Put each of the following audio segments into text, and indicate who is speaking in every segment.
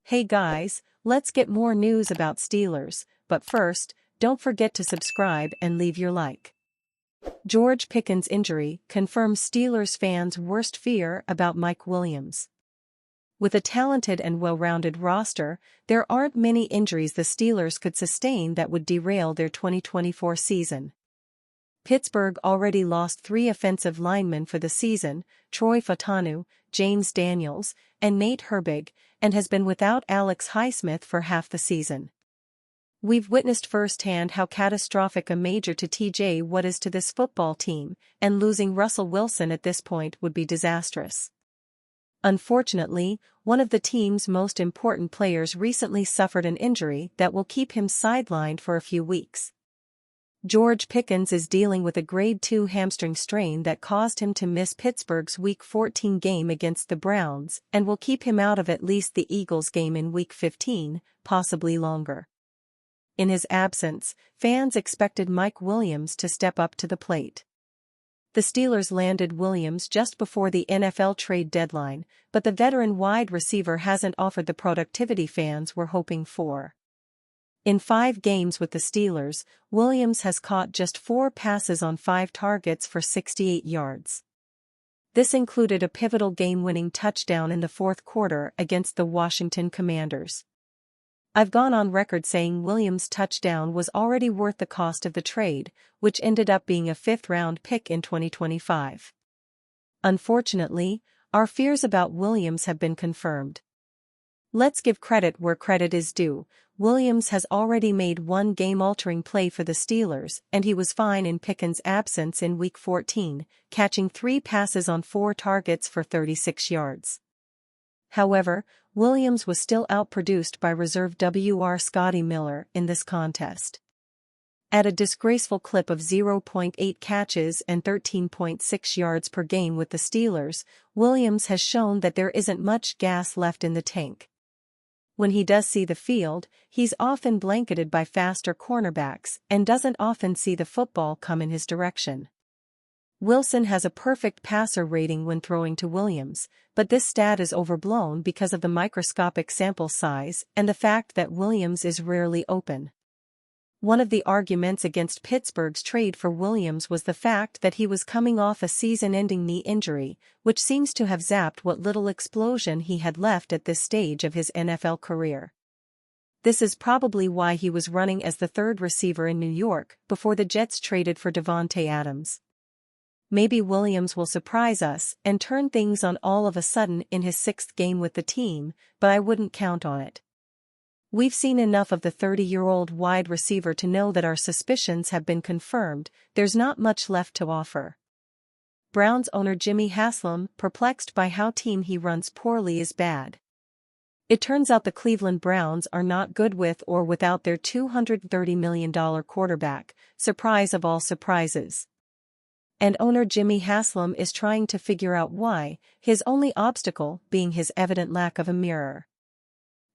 Speaker 1: Hey guys, let's get more news about Steelers, but first, don't forget to subscribe and leave your like. George Pickens' injury confirms Steelers fans' worst fear about Mike Williams. With a talented and well-rounded roster, there aren't many injuries the Steelers could sustain that would derail their 2024 season. Pittsburgh already lost 3 offensive linemen for the season, Troy Fautanu, James Daniels, and Nate Herbig, and has been without Alex Highsmith for half the season. We've witnessed firsthand how catastrophic a major to TJ Watt is to this football team, and losing Russell Wilson at this point would be disastrous. Unfortunately, one of the team's most important players recently suffered an injury that will keep him sidelined for a few weeks. George Pickens is dealing with a grade 2 hamstring strain that caused him to miss Pittsburgh's Week 14 game against the Browns and will keep him out of at least the Eagles game in Week 15, possibly longer. In his absence, fans expected Mike Williams to step up to the plate. The Steelers landed Williams just before the NFL trade deadline, but the veteran wide receiver hasn't offered the productivity fans were hoping for. In 5 games with the Steelers, Williams has caught just 4 passes on 5 targets for 68 yards. This included a pivotal game-winning touchdown in the fourth quarter against the Washington Commanders. I've gone on record saying Williams' touchdown was already worth the cost of the trade, which ended up being a 5th-round pick in 2025. Unfortunately, our fears about Williams have been confirmed. Let's give credit where credit is due. Williams has already made one game-altering play for the Steelers, and he was fine in Pickens' absence in Week 14, catching 3 passes on 4 targets for 36 yards. However, Williams was still outproduced by reserve WR Scotty Miller in this contest. At a disgraceful clip of 0.8 catches and 13.6 yards per game with the Steelers, Williams has shown that there isn't much gas left in the tank. When he does see the field, he's often blanketed by faster cornerbacks and doesn't often see the football come in his direction. Wilson has a perfect passer rating when throwing to Williams, but this stat is overblown because of the microscopic sample size and the fact that Williams is rarely open. One of the arguments against Pittsburgh's trade for Williams was the fact that he was coming off a season-ending knee injury, which seems to have zapped what little explosion he had left at this stage of his NFL career. This is probably why he was running as the 3rd receiver in New York before the Jets traded for Davante Adams. Maybe Williams will surprise us and turn things on all of a sudden in his 6th game with the team, but I wouldn't count on it. We've seen enough of the 30-year-old wide receiver to know that our suspicions have been confirmed. There's not much left to offer. Browns owner Jimmy Haslam, perplexed by how team he runs poorly is bad. It turns out the Cleveland Browns are not good with or without their $230 million quarterback, surprise of all surprises. And owner Jimmy Haslam is trying to figure out why, his only obstacle being his evident lack of a mirror.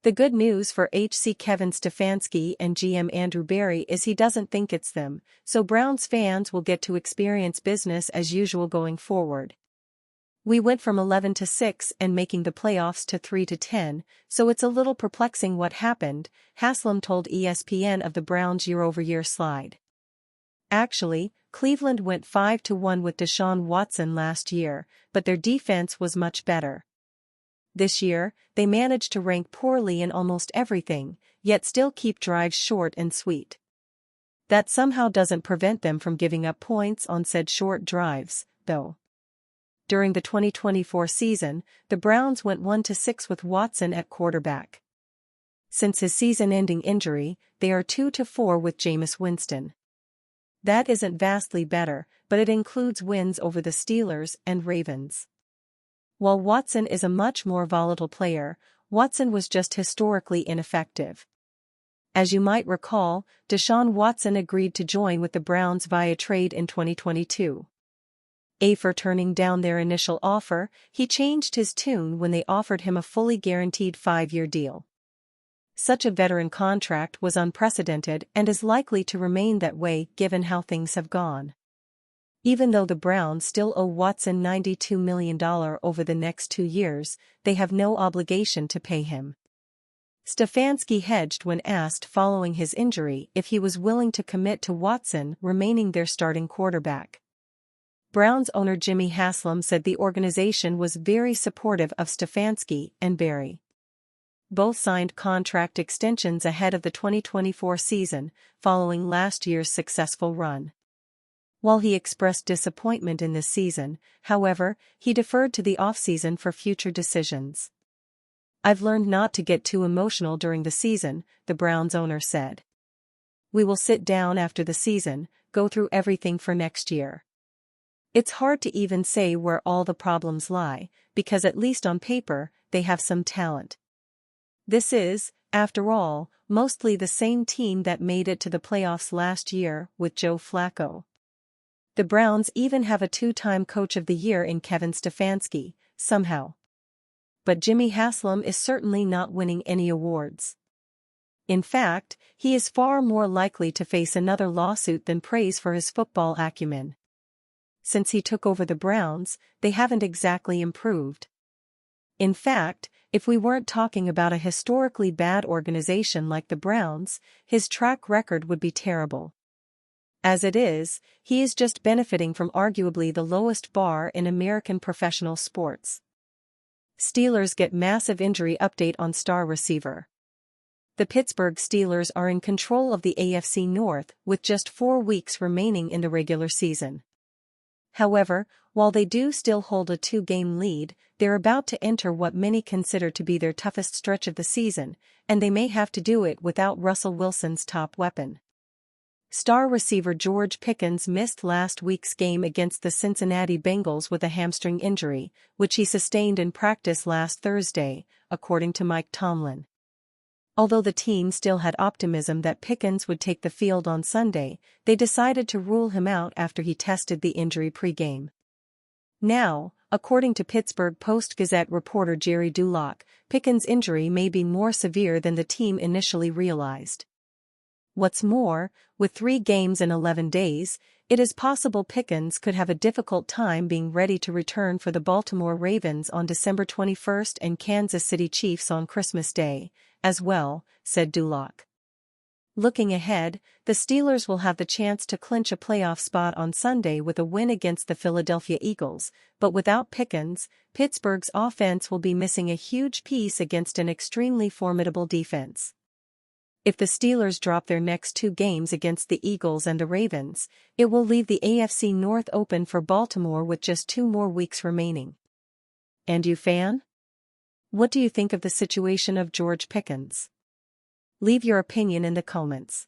Speaker 1: The good news for HC Kevin Stefanski and GM Andrew Berry is he doesn't think it's them, so Browns fans will get to experience business as usual going forward. We went from 11-6 and making the playoffs to 3-10, so it's a little perplexing what happened, Haslam told ESPN of the Browns' year-over-year slide. Actually, Cleveland went 5-1 with Deshaun Watson last year, but their defense was much better. This year, they managed to rank poorly in almost everything, yet still keep drives short and sweet. That somehow doesn't prevent them from giving up points on said short drives, though. During the 2024 season, the Browns went 1-6 with Watson at quarterback. Since his season-ending injury, they are 2-4 with Jameis Winston. That isn't vastly better, but it includes wins over the Steelers and Ravens. While Watson is a much more volatile player, Watson was just historically ineffective. As you might recall, Deshaun Watson agreed to join with the Browns via trade in 2022. After turning down their initial offer, he changed his tune when they offered him a fully guaranteed 5-year deal. Such a veteran contract was unprecedented and is likely to remain that way given how things have gone. Even though the Browns still owe Watson $92 million over the next 2 years, they have no obligation to pay him. Stefanski hedged when asked following his injury if he was willing to commit to Watson remaining their starting quarterback. Browns owner Jimmy Haslam said the organization was very supportive of Stefanski and Berry. Both signed contract extensions ahead of the 2024 season, following last year's successful run. While he expressed disappointment in this season, however, he deferred to the offseason for future decisions. "I've learned not to get too emotional during the season," the Browns owner said. "We will sit down after the season, go through everything for next year. It's hard to even say where all the problems lie, because at least on paper, they have some talent. This is, after all, mostly the same team that made it to the playoffs last year with Joe Flacco. The Browns even have a two-time Coach of the Year in Kevin Stefanski, somehow. But Jimmy Haslam is certainly not winning any awards. In fact, he is far more likely to face another lawsuit than praise for his football acumen. Since he took over the Browns, they haven't exactly improved. In fact, if we weren't talking about a historically bad organization like the Browns, his track record would be terrible. As it is, he is just benefiting from arguably the lowest bar in American professional sports. Steelers get massive injury update on star receiver. The Pittsburgh Steelers are in control of the AFC North with just 4 weeks remaining in the regular season. However, while they do still hold a 2-game lead, they're about to enter what many consider to be their toughest stretch of the season, and they may have to do it without Russell Wilson's top weapon. Star receiver George Pickens missed last week's game against the Cincinnati Bengals with a hamstring injury, which he sustained in practice last Thursday, according to Mike Tomlin. Although the team still had optimism that Pickens would take the field on Sunday, they decided to rule him out after he tested the injury pre-game. Now, according to Pittsburgh Post-Gazette reporter Gerry Dulac, Pickens' injury may be more severe than the team initially realized. What's more, with 3 games in 11 days, it is possible Pickens could have a difficult time being ready to return for the Baltimore Ravens on December 21 and Kansas City Chiefs on Christmas Day, as well, said Dulac. Looking ahead, the Steelers will have the chance to clinch a playoff spot on Sunday with a win against the Philadelphia Eagles, but without Pickens, Pittsburgh's offense will be missing a huge piece against an extremely formidable defense. If the Steelers drop their next 2 games against the Eagles and the Ravens, it will leave the AFC North open for Baltimore with just 2 more weeks remaining. And you fan? What do you think of the situation of George Pickens? Leave your opinion in the comments.